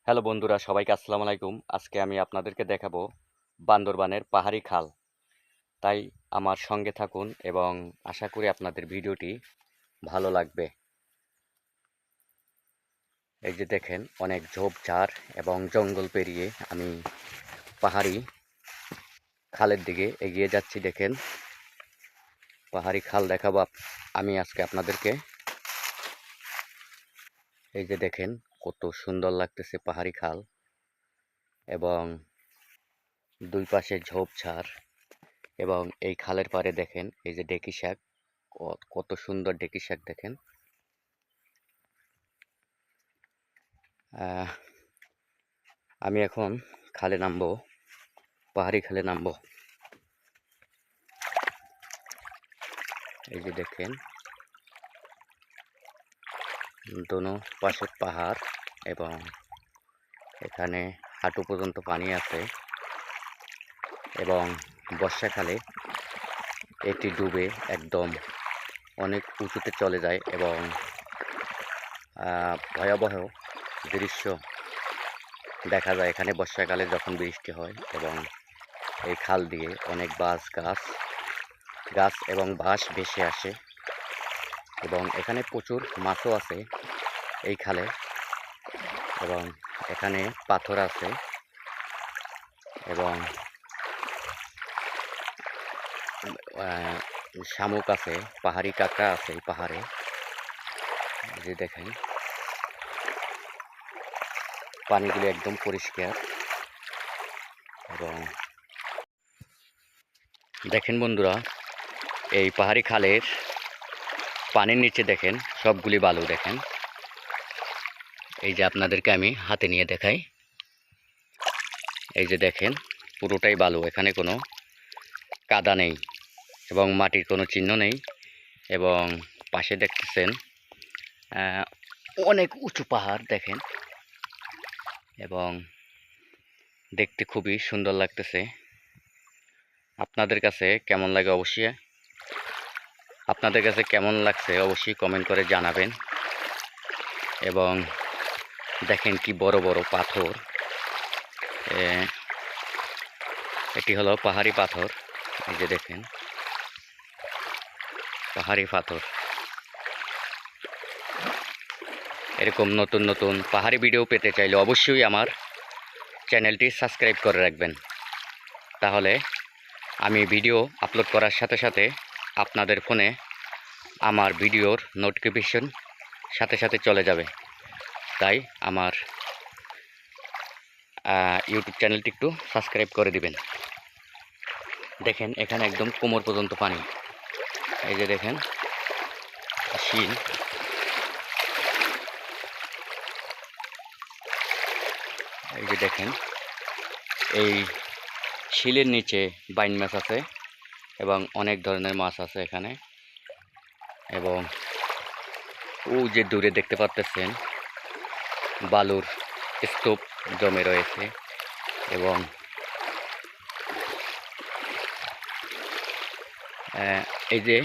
Hello বন্ধুরা, সবাইকে আসসালামু আলাইকুম। আজকে আমি আপনাদেরকে দেখাবো বান্দরবানের পাহাড়ি খাল। তাই আমার সঙ্গে থাকুন এবং আশা করি আপনাদের ভিডিওটি ভালো লাগবে। এই যে দেখেন, অনেক ঝোপঝাড় এবং জঙ্গল পেরিয়ে আমি পাহাড়ি খালের দিকে এগিয়ে যাচ্ছি। দেখেন, পাহাড়ি খাল দেখাবো আমি আজকে আপনাদেরকে। এই যে দেখেন, কত সুন্দর লাগতেছে পাহাড়ি খাল এবং দুই পাশে ঝোপঝাড়। এবং এই খালের পাড়ে দেখেন, এই যে ডেকি শাক, কত সুন্দর ডেকি শাক দেখেন। আহ, আমি এখন খালে নামবো, পাহাড়ি খালে নামবো। এই যে দেখেন, দোনো পাশে পাহাড় এবং এখানে হাঁটু পর্যন্ত পানি আছে এবং বর্ষাকালে এটি ডুবে একদম অনেক উঁচুতে চলে যায় এবং ভয়াবহ দৃশ্য দেখা যায় এখানে বর্ষাকালে যখন বৃষ্টি হয়। এবং এই খাল দিয়ে অনেক গাছ এবং বাঁশ ভেসে আসে এবং এখানে প্রচুর মাছও আছে এই খালে। এবং এখানে পাথর আছে এবং শামুক আছে, পাহাড়ি কাঁকড়া আছে এই পাহাড়ে। যে দেখেন, পানিগুলো একদম পরিষ্কার। এবং দেখেন বন্ধুরা, এই পাহাড়ি খালের পানির নিচে দেখেন সবগুলি বালু। দেখেন, এই যে আপনাদেরকে আমি হাতে নিয়ে দেখাই। এই যে দেখেন, পুরোটাই বালু, এখানে কোনো কাদা নেই এবং মাটির কোনো চিহ্ন নেই। এবং পাশে দেখতেছেন অনেক উঁচু পাহাড় দেখেন এবং দেখতে খুবই সুন্দর লাগতেছে। আপনাদের কাছে কেমন লাগছে অবশ্যই কমেন্ট করে জানাবেন। এবং দেখেন কি বড় বড় পাথর। এটি হলো পাহাড়ি পাথর। এই যে দেখেন, পাহাড়ি পাথর। এরকম নতুন নতুন পাহাড়ি ভিডিও পেতে চাইলে অবশ্যই আমার চ্যানেলটি সাবস্ক্রাইব করে রাখবেন। তাহলে আমি ভিডিও আপলোড করার সাথে সাথে আপনাদের ফোনে আমার ভিডিওর নোটিফিকেশন সাথে সাথে চলে যাবে। তাই আমার ইউটিউব চ্যানেলটি একটু সাবস্ক্রাইব করে দিবেন। দেখেন, এখানে একদম কোমর পর্যন্ত পানি। এই যে দেখেন, শিল। এই যে দেখেন, এই শিলের নিচে বাইন মাছ আছে এবং অনেক ধরনের মাছ আছে এখানে। এবং ও যে দূরে দেখতে পাচ্ছেন, বালুর স্তূপ জমে রয়েছে এবং এই যে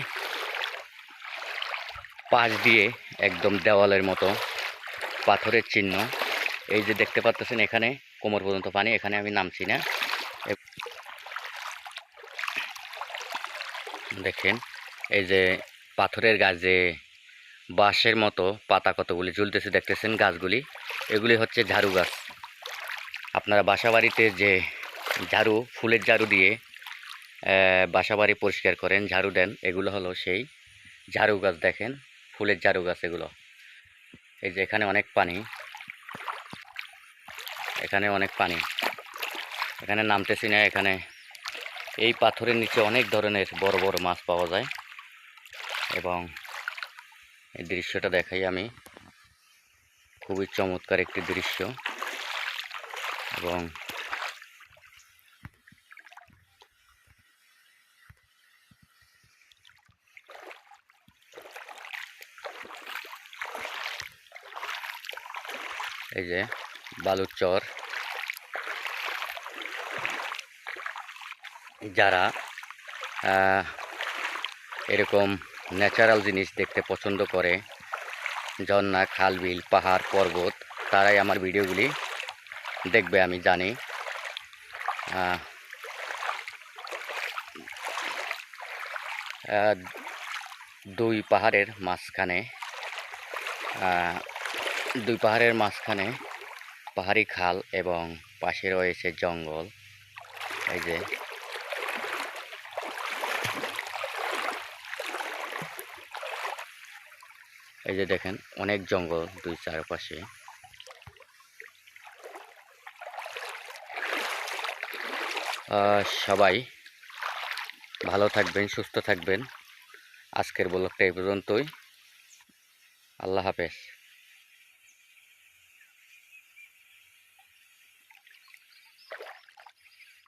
পাশ দিয়ে একদম দেওয়ালের মতো পাথরের চিহ্ন। এই যে দেখতে পাচ্ছেন, এখানে কোমর পর্যন্ত পানি, এখানে আমি নামছি না। দেখেন, এই যে পাথরের গাছ, যে বাঁশের মতো পাতা কতগুলি ঝুলতেছে দেখতেছেন, গাছগুলি এগুলি হচ্ছে ঝাড়ু গাছ। আপনারা বাসাবাড়িতে যে ফুলের ঝাড়ু দিয়ে বাসাবাড়ি পরিষ্কার করেন, ঝাড়ু দেন, এগুলো হলো সেই ঝাড়ু গাছ। দেখেন, ফুলের ঝাড়ু গাছ এগুলো। এই যে এখানে অনেক পানি, এখানে নামতেছি না। এখানে এই পাথরের নিচে অনেক ধরনের বড় বড় মাছ পাওয়া যায়। এবং এই দৃশ্যটা দেখাই আমি, খুবই চমৎকার একটি দৃশ্য। এবং এই যে বালুর চর। যারা এরকম ন্যাচারাল জিনিস দেখতে পছন্দ করে, ঝর্ণা, খাল, বিল, পাহাড়, পর্বত, তারাই আমার ভিডিওগুলি দেখবে আমি জানি। আহ, আহ, দুই পাহাড়ের মাঝখানে আহ, দুই পাহাড়ের মাঝখানে পাহাড়ি খাল এবং পাশে রয়েছে জঙ্গল। এই যে দেখেন অনেক জঙ্গল দুই চারপাশে। সবাই ভালো থাকবেন, সুস্থ থাকবেন। আজকের ব্লগটা এই পর্যন্তই। আল্লাহ হাফেজ।